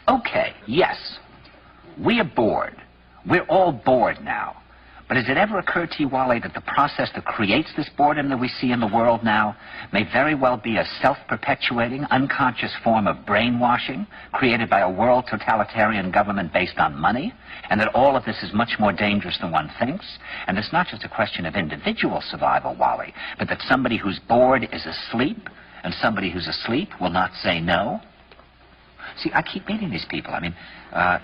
Okay, yes, we are bored. We're all bored now. But has it ever occurred to you, Wally, that the process that creates this boredom that we see in the world now may very well be a self-perpetuating, unconscious form of brainwashing created by a world totalitarian government based on money, and that all of this is much more dangerous than one thinks? And it's not just a question of individual survival, Wally, but that somebody who's bored is asleep, and somebody who's asleep will not say no? See, I keep meeting these people. I mean,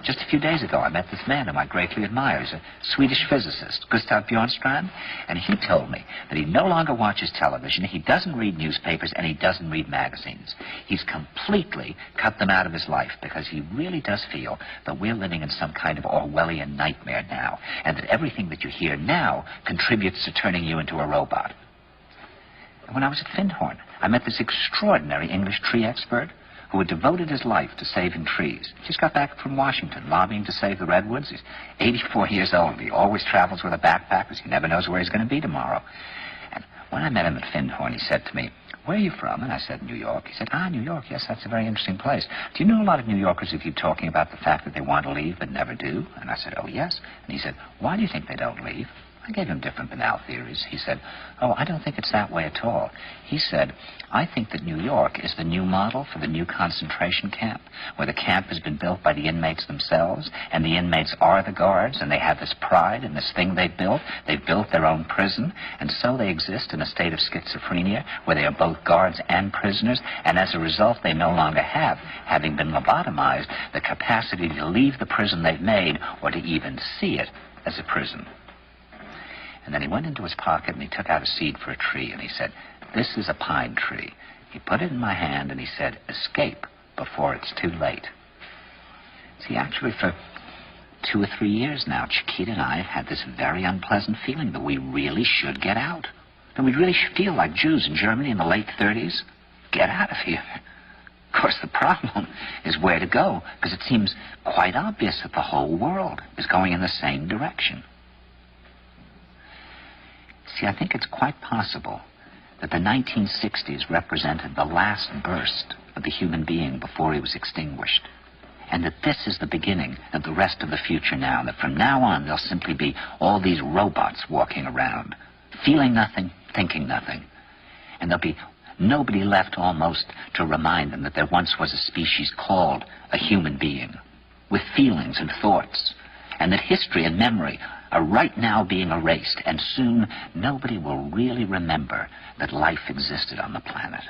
just a few days ago, I met this man whom I greatly admire. He's a Swedish physicist, Gustav Bjornstrand, and he told me that he no longer watches television, he doesn't read newspapers, and he doesn't read magazines. He's completely cut them out of his life because he really does feel that we're living in some kind of Orwellian nightmare now, and that everything that you hear now contributes to turning you into a robot. And when I was at Findhorn, I met this extraordinary English tree expert who had devoted his life to saving trees. He just got back from Washington, lobbying to save the redwoods. He's 84 years old. He always travels with a backpack because he never knows where he's going to be tomorrow. And when I met him at Findhorn, he said to me, "Where are you from?" And I said, "New York." He said, "New York, yes, that's a very interesting place. Do you know a lot of New Yorkers who keep talking about the fact that they want to leave but never do?" And I said, "Oh, yes." And he said, "Why do you think they don't leave?" I gave him different banal theories. He said, "Oh, I don't think it's that way at all." He said, "I think that New York is the new model for the new concentration camp, where the camp has been built by the inmates themselves, and the inmates are the guards, and they have this pride in this thing they've built. They've built their own prison, and so they exist in a state of schizophrenia, where they are both guards and prisoners, and as a result, they no longer have, having been lobotomized, the capacity to leave the prison they've made, or to even see it as a prison." And then he went into his pocket and he took out a seed for a tree and he said, "This is a pine tree." He put it in my hand and he said, "Escape before it's too late." See, actually for 2 or 3 years now, Chiquita and I have had this very unpleasant feeling that we really should get out. And we really should feel like Jews in Germany in the late 30s. Get out of here. Of course, the problem is where to go, because it seems quite obvious that the whole world is going in the same direction. See, I think it's quite possible that the 1960s represented the last burst of the human being before he was extinguished, and that this is the beginning of the rest of the future now, and that from now on there'll simply be all these robots walking around, feeling nothing, thinking nothing, and there'll be nobody left almost to remind them that there once was a species called a human being, with feelings and thoughts, and that history and memory are right now being erased, and soon nobody will really remember that life existed on the planet.